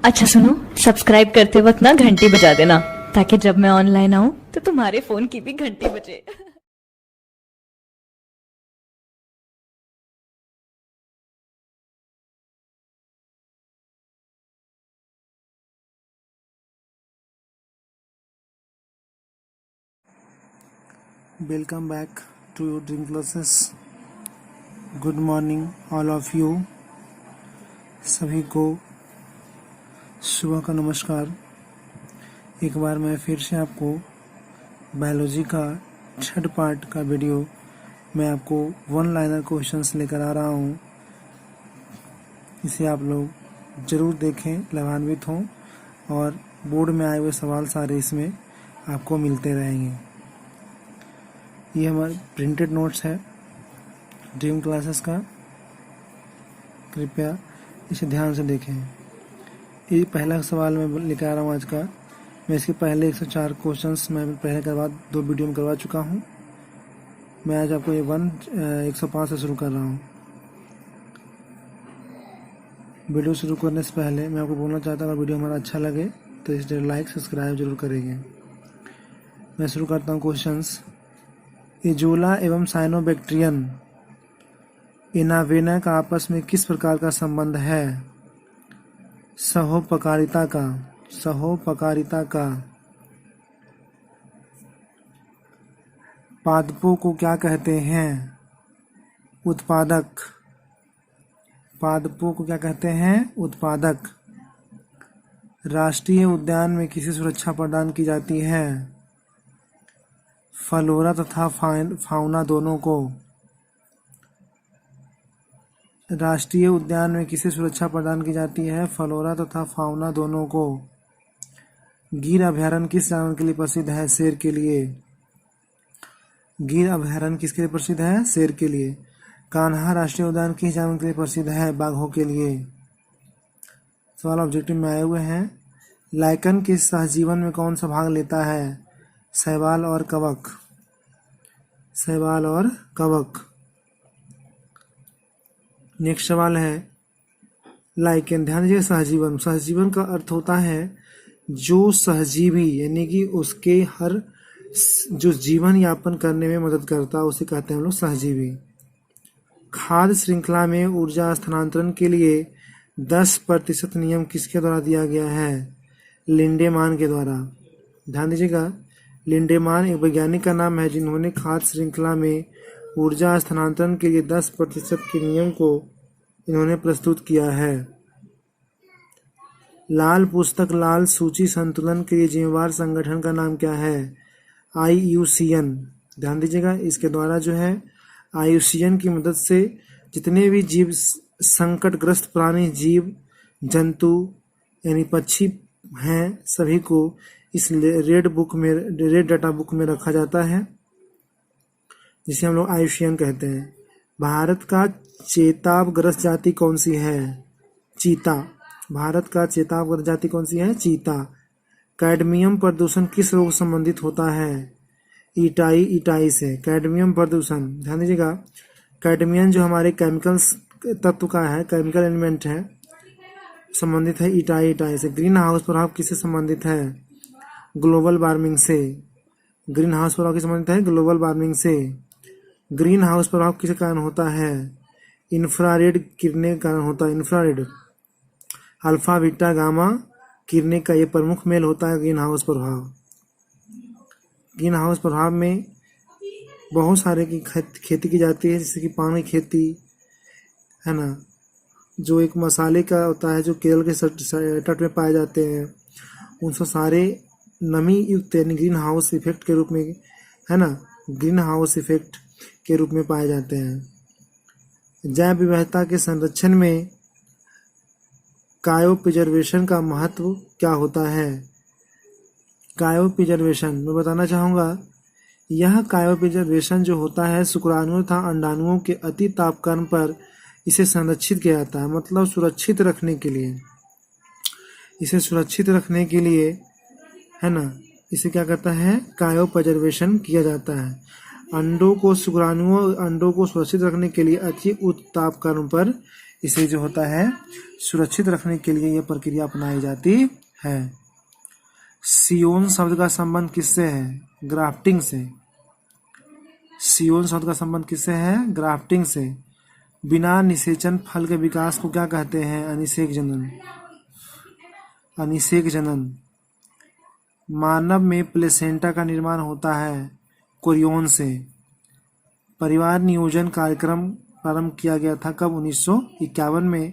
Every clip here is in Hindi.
अच्छा सुनो, सब्सक्राइब करते वक्त ना घंटी बजा देना, ताकि जब मैं ऑनलाइन आऊं तो तुम्हारे फोन की भी घंटी बजे। Welcome back to your dream classes. Good morning all of you. सभी को सुबह का नमस्कार। एक बार मैं फिर से आपको बायोलॉजी का थर्ड पार्ट का वीडियो मैं आपको वन लाइनर क्वेश्चंस लेकर आ रहा हूँ। इसे आप लोग ज़रूर देखें, लाभान्वित हों और बोर्ड में आए हुए सवाल सारे इसमें आपको मिलते रहेंगे। ये हमारे प्रिंटेड नोट्स है ड्रीम क्लासेस का, कृपया इसे ध्यान से देखें। ये पहला सवाल मैं लेकर आ रहा हूँ आज का। मैं इसके पहले 104 क्वेश्चंस मैं पहले दो वीडियो में करवा चुका हूँ। मैं आज आपको ये 105 से शुरू कर रहा हूँ। वीडियो शुरू करने से पहले मैं आपको बोलना चाहता हूँ, अगर वीडियो हमारा अच्छा लगे तो इसे लाइक सब्सक्राइब जरूर करेंगे। मैं शुरू करता हूँ क्वेश्चंस। इजोला एवं साइनोबैक्टीरियन इनावेना का आपस में किस प्रकार का संबंध है? सहोपकारिता का। पादपों को क्या कहते हैं? उत्पादक। पादपों को क्या कहते हैं? उत्पादक। राष्ट्रीय उद्यान में किसे सुरक्षा प्रदान की जाती है? फ्लोरा तथा फाउना दोनों को। राष्ट्रीय उद्यान में किसे सुरक्षा प्रदान की जाती है? फ्लोरा तथा फाउना दोनों को। गिर अभयारण्य किस जानवर के लिए प्रसिद्ध है? शेर के लिए। गिर अभयारण्य किसके लिए प्रसिद्ध है? शेर के लिए। कान्हा राष्ट्रीय उद्यान किस जानवर के लिए प्रसिद्ध है? बाघों के लिए। सवाल ऑब्जेक्टिव में आए हुए हैं। लाइकन के सहजीवन में कौन सा भाग लेता है? शैवाल और कवक। शैवाल और कवक। नेक्स्ट सवाल है, लाइकेन, ध्यान दीजिए, सहजीवन। सहजीवन का अर्थ होता है जो सहजीवी, यानी कि उसके हर जो जीवन यापन करने में मदद करता है उसे कहते हैं हम लोग सहजीवी। खाद्य श्रृंखला में ऊर्जा स्थानांतरण के लिए 10% नियम किसके द्वारा दिया गया है? लिंडेमान के द्वारा। ध्यान दीजिएगा, लिंडेमान एक वैज्ञानिक का नाम है जिन्होंने खाद्य श्रृंखला में ऊर्जा स्थानांतरण के लिए 10% के नियम को इन्होंने प्रस्तुत किया है। लाल पुस्तक लाल सूची संतुलन के लिए जिम्मेवार संगठन का नाम क्या है? IUCN। ध्यान दीजिएगा, इसके द्वारा जो है IUCN की मदद से जितने भी जीव संकटग्रस्त प्राणी, जीव जंतु यानी पक्षी हैं, सभी को इस रेड डाटा बुक में रखा जाता है, जिसे हम लोग IUCN कहते हैं। भारत का चेतावग्रस्त जाति कौन सी है? चीता। भारत का चेतावग्रस्त जाति कौन सी है? चीता। कैडमियम प्रदूषण किस रोग से संबंधित होता है? इटाई से। कैडमियम प्रदूषण, ध्यान दीजिएगा, कैडमियम जो हमारे केमिकल्स तत्व का है, केमिकल एलिमेंट है, संबंधित है इटाई से। ग्रीन हाउस प्रभाव किससे संबंधित है? ग्लोबल वार्मिंग से। ग्रीन हाउस प्रभाव किससे संबंधित है? ग्लोबल वार्मिंग से। ग्रीन हाउस प्रभाव किस कारण होता है? इंफ्रारेड किरणें के कारण होता है। इंफ्रारेड, अल्फा बीटा गामा किरणें का ये प्रमुख मेल होता है ग्रीन हाउस प्रभाव। ग्रीन हाउस प्रभाव में बहुत सारे की खेती की जाती है, जैसे कि पान की खेती है ना, जो एक मसाले का होता है जो केरल के तट में पाए जाते हैं, उन सब सारे नमी युक्त यानी ग्रीन हाउस इफेक्ट के रूप में, है ना, ग्रीन हाउस इफेक्ट के रूप में पाए जाते हैं। जैव विविधता के संरक्षण में कायोप्रिजर्वेशन का महत्व क्या होता है? कायोप्रिजर्वेशन मैं बताना चाहूँगा, यह कायोप्रिजर्वेशन जो होता है शुक्राणुओं तथा अंडाणुओं के अति तापक्रम पर इसे संरक्षित किया जाता है, मतलब सुरक्षित रखने के लिए। इसे सुरक्षित रखने के लिए, है ना, इसे क्या करता है? कायोप्रिजर्वेशन किया जाता है। अंडों को सुरक्षित रखने के लिए अति उच्च तापक्रम पर इसे जो होता है सुरक्षित रखने के लिए यह प्रक्रिया अपनाई जाती है। सियोन शब्द का संबंध किससे है? ग्राफ्टिंग से। सियोन शब्द का संबंध किससे है? ग्राफ्टिंग से। बिना निषेचन फल के विकास को क्या कहते हैं? अनिषेक जनन। अनिषेक जनन। मानव में प्लेसेंटा का निर्माण होता है कोरियन से। परिवार नियोजन कार्यक्रम प्रारंभ किया गया था कब? 1951 में।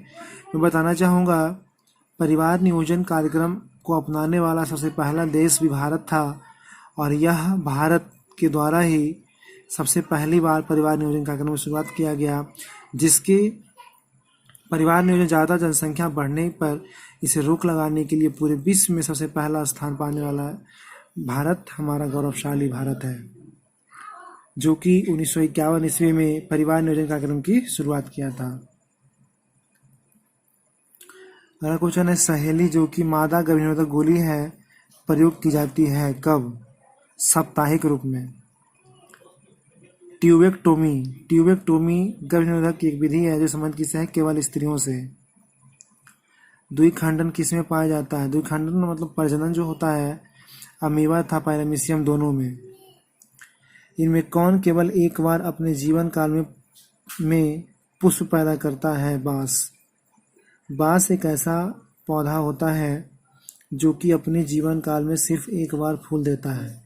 मैं बताना चाहूँगा परिवार नियोजन कार्यक्रम को अपनाने वाला सबसे पहला देश भी भारत था और यह भारत के द्वारा ही सबसे पहली बार परिवार नियोजन कार्यक्रम की शुरुआत किया गया, जिसके परिवार नियोजन ज़्यादा जनसंख्या बढ़ने पर इसे रोक लगाने के लिए पूरे विश्व में सबसे पहला स्थान पाने वाला भारत हमारा गौरवशाली भारत है, जो कि 1951 ईस्वी में परिवार नियोजन कार्यक्रम की शुरुआत किया था। अगला क्वेश्चन है सहेली जो कि मादा गर्भनिरोधक गोली है प्रयोग की जाती है कब? साप्ताहिक रूप में। ट्यूबेक्टोमी। ट्यूबेक्टोमी गर्भनिरोधक की एक विधि है जो संबंध किससे है? केवल स्त्रियों से। द्विखंडन किस में पाया जाता है? द्विखंडन मतलब प्रजनन जो होता है अमीबा था पैरामीशियम दोनों में। इनमें कौन केवल एक बार अपने जीवन काल में पुष्प पैदा करता है? बांस। बांस एक ऐसा पौधा होता है जो कि अपने जीवन काल में सिर्फ एक बार फूल देता है।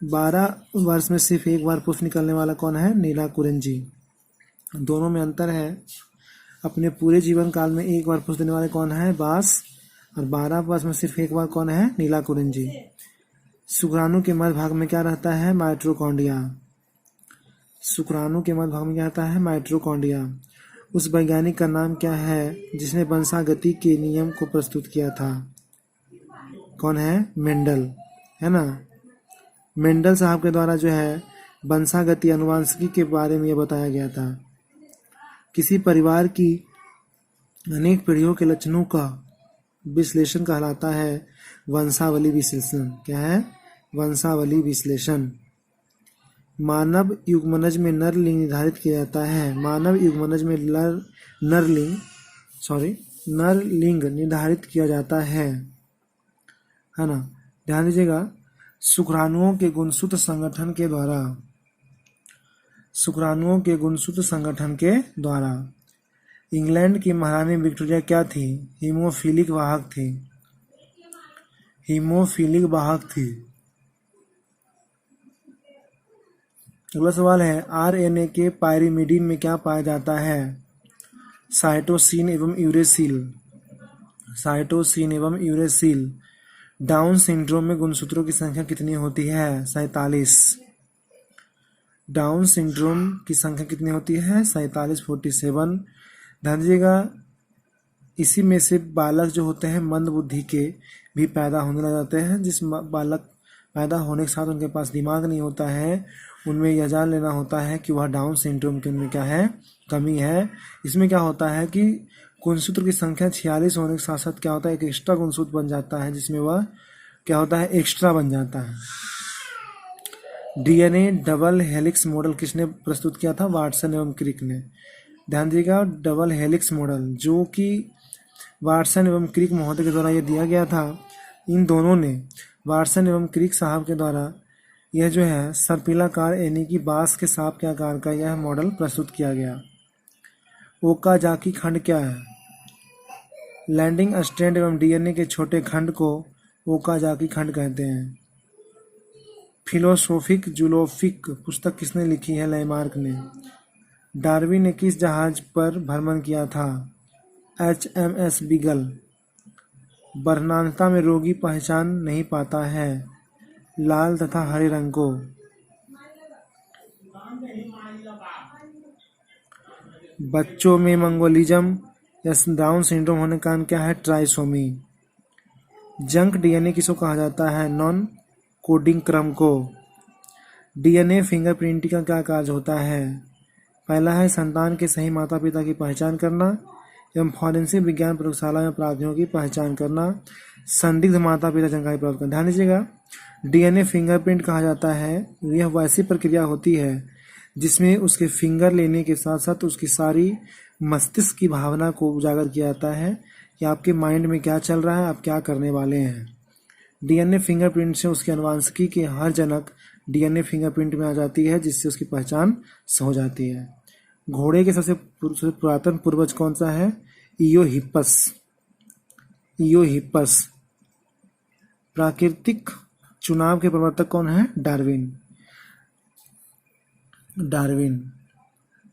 12 वर्ष में सिर्फ एक बार पुष्प निकलने वाला कौन है? नीला कुरिंजी। दोनों में अंतर है। अपने पूरे जीवन काल में एक बार पुष्प देने वाले कौन है? बांस। और 12 वर्ष में सिर्फ एक बार कौन है? नीला कुरिंजी। शुक्राणु के मध्य भाग में क्या रहता है? माइटोकॉन्ड्रिया। शुक्राणु के मध्य भाग में क्या रहता है? माइटोकॉन्ड्रिया। उस वैज्ञानिक का नाम क्या है जिसने वंशागति के नियम को प्रस्तुत किया था? कौन है? मेंडल, है ना। मेंडल साहब के द्वारा जो है वंशागति अनुवांशिकी के बारे में यह बताया गया था। किसी परिवार की अनेक पीढ़ियों के लक्षणों का विश्लेषण कहलाता है वंशावली विश्लेषण। क्या है? वंशावली विश्लेषण। मानव युग्मनज में नर लिंग निर्धारित किया जाता है। मानव युग्मनज में नर लिंग निर्धारित किया जाता है ना। ध्यान दीजिएगा। शुक्राणुओं के गुणसूत्र संगठन के द्वारा। शुक्राणुओं के गुणसूत्र संगठन के द्वारा। इंग्लैंड की महारानी विक्टोरिया क्या थी? हीमोफिलिक वाहक थी। हीमोफिलिक वाहक थी। अगला सवाल है आरएनए के पायरिमिडीन में क्या पाया जाता है? साइटोसिन एवं यूरेसिल। साइटोसिन एवं यूरेसिल। डाउन सिंड्रोम में गुणसूत्रों की संख्या कितनी होती है? 47। डाउन सिंड्रोम की संख्या कितनी होती है? 47, 47। ध्यान दीजिएगा इसी में से बालक जो होते हैं मंद बुद्धि के भी पैदा होने लग जाते हैं। जिस बालक पैदा होने के साथ उनके पास दिमाग नहीं होता है, उनमें यह जान लेना होता है कि वह डाउन सिंड्रोम के उनमें क्या है? कमी है। इसमें क्या होता है कि गुणसूत्र की संख्या 46 होने के साथ साथ क्या होता है? एक एक्स्ट्रा गुणसूत्र बन जाता है जिसमें वह क्या होता है? एक्स्ट्रा बन जाता है। डीएनए डबल हेलिक्स मॉडल किसने प्रस्तुत किया था? वाटसन एवं क्रिक ने। ध्यान दीजिएगा डबल हेलिक्स मॉडल जो कि वाटसन एवं क्रिक महोदय के द्वारा यह दिया गया था। इन दोनों ने वाटसन एवं क्रिक साहब के द्वारा यह जो है सर्पिलाकार यानी कि बांस के सांप के आकार का यह मॉडल प्रस्तुत किया गया। ओकाजाकी खंड क्या है? लैंडिंग स्ट्रैंड एवं डीएनए के छोटे खंड को ओकाजाकी खंड कहते हैं। फिलोसोफिक जूलोफिक पुस्तक किसने लिखी है? लैमार्क ने। डार्विन ने किस जहाज पर भ्रमण किया था? HMS beagle. वर्णांतता में रोगी पहचान नहीं पाता है लाल तथा हरे रंग को। बच्चों में मंगोलिज्म या डाउन सिंड्रोम होने का कारण क्या है? ट्राइसोमी। जंक डीएनए किसको कहा जाता है? नॉन कोडिंग क्रम को। डीएनए फिंगरप्रिंटिंग का क्या कार्य होता है? पहला है संतान के सही माता पिता की पहचान करना एवं फॉरेंसिक विज्ञान प्रयोगशाला में अपराधियों की पहचान करना। संदिग्ध माता पिता जानकारी प्राप्त करना। ध्यान दीजिएगा डीएनए फिंगरप्रिंट कहा जाता है। यह वैसी प्रक्रिया होती है जिसमें उसके फिंगर लेने के साथ साथ उसकी सारी मस्तिष्क की भावना को उजागर किया जाता है कि आपके माइंड में क्या चल रहा है, आप क्या करने वाले हैं। डीएनए फिंगरप्रिंट से उसकी अनुवांशिकी की हर जनक डीएनए फिंगरप्रिंट में आ जाती है, जिससे उसकी पहचान हो जाती है। घोड़े के सबसे पुरातन पूर्वज कौन सा है? इयोहिप्पस। इयोहिप्पस। प्राकृतिक चुनाव के प्रवर्तक कौन है? डार्विन। डार्विन।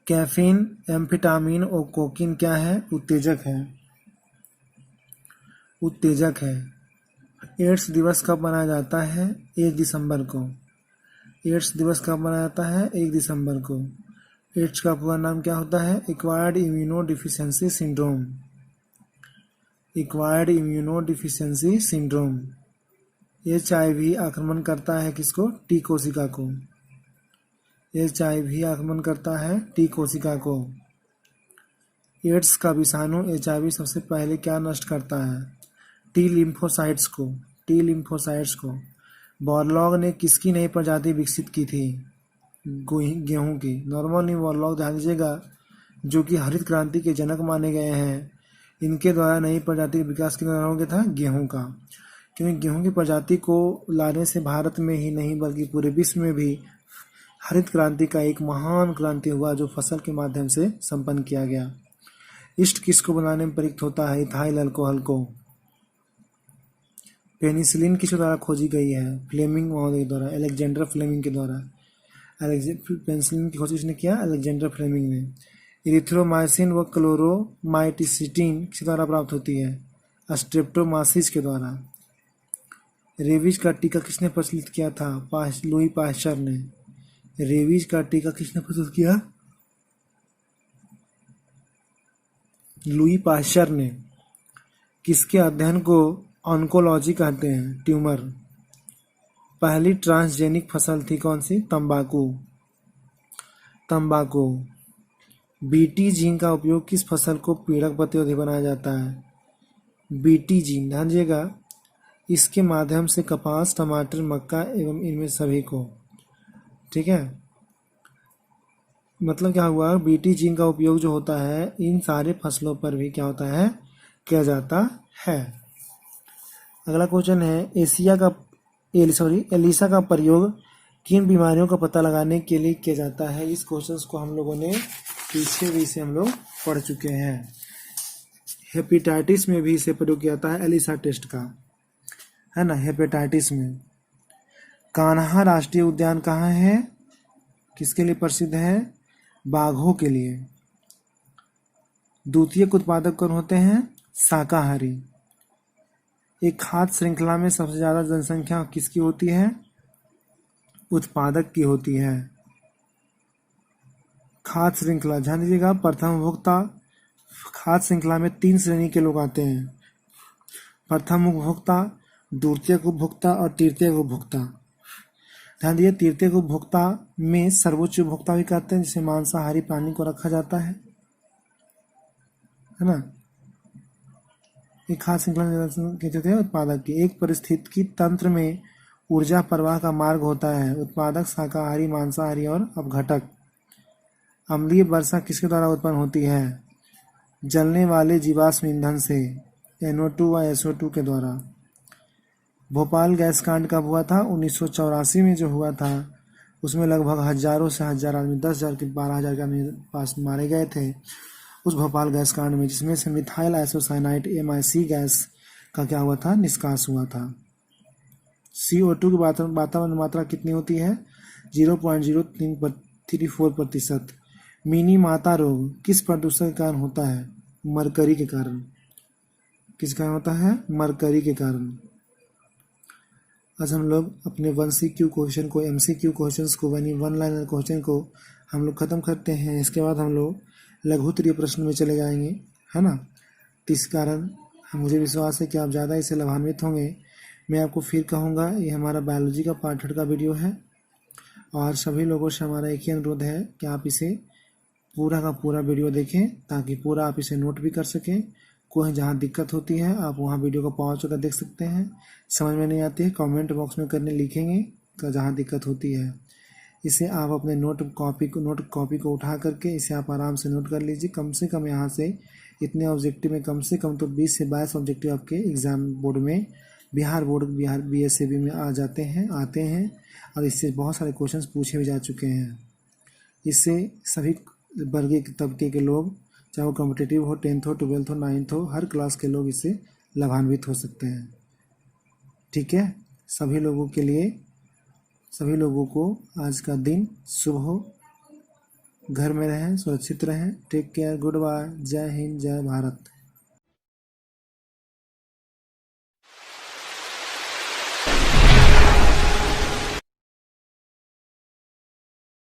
कैफीन, एम्फेटामिन और कोकीन क्या है? उत्तेजक है। उत्तेजक है। एड्स दिवस कब मनाया जाता है? 1 दिसंबर को। एड्स दिवस कब मनाया जाता है? 1 दिसंबर को। एड्स का पूरा नाम क्या होता है? Acquired immuno deficiency syndrome. Acquired immuno deficiency syndrome. HIV आक्रमण करता है किसको? टी कोशिका को। HIV आक्रमण करता है टी कोशिका को। एड्स का विषाणु HIV सबसे पहले क्या नष्ट करता है? टी लिम्फोसाइट्स को। टी लिम्फोसाइट्स को। बॉरलॉग ने किसकी नई प्रजाति विकसित की थी? गेहूं की। नॉर्मन बॉरलॉग, ध्यान दीजिएगा, जो कि हरित क्रांति के जनक माने गए हैं, इनके द्वारा नई प्रजाति का विकास किया गया था गेहूं का। क्योंकि गेहूं की प्रजाति को लाने से भारत में ही नहीं बल्कि पूरे विश्व में भी हरित क्रांति का एक महान क्रांति हुआ, जो फसल के माध्यम से संपन्न किया गया। ईस्ट किसको बनाने में प्रयुक्त होता है? इथाइल अल्कोहल को। पेनिसिलिन किसके द्वारा खोजी गई है? फ्लेमिंग महोदय द्वारा, अलेक्जेंडर फ्लेमिंग के द्वारा। पेनिसिलिन की खोज किसने किया? अलेक्जेंडर फ्लेमिंग ने। इरिथ्रोमाइसिन व क्लोरोमाइटिसिटिन किसके द्वारा प्राप्त होती है? स्ट्रेप्टोमाइसिस के द्वारा। रेबीज का टीका किसने प्रचलित किया था? लुई पाश्चर ने। रेबीज का टीका किसने प्रस्तुत किया? लुई पाश्चर ने। किसके अध्ययन को ऑन्कोलॉजी कहते हैं? ट्यूमर। पहली ट्रांसजेनिक फसल थी कौन सी? तंबाकू। तंबाकू। बीटी जीन का उपयोग किस फसल को पीड़क प्रतिरोधी बनाया जाता है? बीटी जीन, ध्यान दीजिएगा, इसके माध्यम से कपास, टमाटर, मक्का एवं इनमें सभी को, ठीक है, मतलब क्या हुआ? बीटी जीन का उपयोग जो होता है इन सारे फसलों पर भी क्या होता है? किया जाता है। अगला क्वेश्चन है, एलिसा का प्रयोग किन बीमारियों का पता लगाने के लिए किया जाता है? इस क्वेश्चन को हम लोगों ने पीछे भी इसे हम लोग पढ़ चुके हैं। हेपेटाइटिस में भी इसे प्रयोग किया जाता है, एलिसा टेस्ट का, है ना, हेपेटाइटिस में। कान्हा राष्ट्रीय उद्यान कहाँ है? किसके लिए प्रसिद्ध है? बाघों के लिए। द्वितीयक उत्पादक कौन होते हैं? शाकाहारी। एक खाद्य श्रृंखला में सबसे ज्यादा जनसंख्या किसकी होती है? उत्पादक की होती है। खाद्य श्रृंखला, ध्यान दीजिएगा, प्रथम उपभोक्ता, खाद्य श्रृंखला में 3 श्रेणी के लोग आते हैं। प्रथम उपभोक्ता, द्वितीयक उपभोक्ता और तृतीयक उपभोक्ता। ध्यान दीजिए, तृतीयक उपभोक्ता में सर्वोच्च उपभोक्ता भी कहते हैं, जिसे मांसाहारी प्राणी को रखा जाता है ना। एक खाद्य श्रृंखला उत्पादक की एक परिस्थितिकी तंत्र में ऊर्जा प्रवाह का मार्ग होता है। उत्पादक, शाकाहारी, मांसाहारी और अपघटक। अम्लीय वर्षा किसके द्वारा उत्पन्न होती है? जलने वाले जीवाश्म ईंधन से, NO2 व SO2 के द्वारा। भोपाल गैस कांड कब हुआ था? 1984 में जो हुआ था, उसमें लगभग हजारों से हजार आदमी, 10,000 के 12,000 के आदमी पास मारे गए थे उस भोपाल गैस कांड में, जिसमें से मिथाइल आइसोसाइनाइड MIC गैस का क्या हुआ था? निष्कास हुआ था। CO2 की वातावरण मात्रा कितनी होती है? 0.034%। मिनी माता रोग किस प्रदूषण के कारण होता है? मरकरी के कारण। किस कारण होता है? मरकरी के कारण। आज हम लोग अपने 1CQ क्वेश्चन को, MCQ क्वेश्चंस को, यानी 1 लाइनर क्वेश्चन को हम लोग खत्म करते हैं। इसके बाद हम लोग लघुत्तरीय प्रश्न में चले जाएंगे, है ना। तो इस कारण मुझे विश्वास है कि आप ज़्यादा इससे लाभान्वित होंगे। मैं आपको फिर कहूँगा, ये हमारा बायोलॉजी का पार्ट 8 का वीडियो है और सभी लोगों से हमारा एक ही अनुरोध है कि आप इसे पूरा का पूरा वीडियो देखें, ताकि पूरा आप इसे नोट भी कर सकें। कोई जहाँ दिक्कत होती है आप वहाँ वीडियो को पॉज कर देख सकते हैं। समझ में नहीं आती है, कमेंट बॉक्स में करने लिखेंगे जहाँ दिक्कत होती है। इसे आप अपने नोट कॉपी को उठा करके इसे आप आराम से नोट कर लीजिए। कम से कम यहाँ से इतने ऑब्जेक्टिव में कम से कम तो 20 से 22 ऑब्जेक्टिव आपके एग्जाम बोर्ड में बिहार BSAB में आते हैं और इससे बहुत सारे क्वेश्चंस पूछे भी जा चुके हैं। इससे सभी वर्ग के तबके के लोग, चाहे वो कॉम्पिटिटिव हो, 10th हो, 12th हो, 9th हो, हर क्लास के लोग इससे लाभान्वित हो सकते हैं। ठीक है, सभी लोगों के लिए, सभी लोगों को आज का दिन शुभ हो। घर में रहें, सुरक्षित रहें। टेक केयर, गुड बाय, जय हिंद, जय भारत।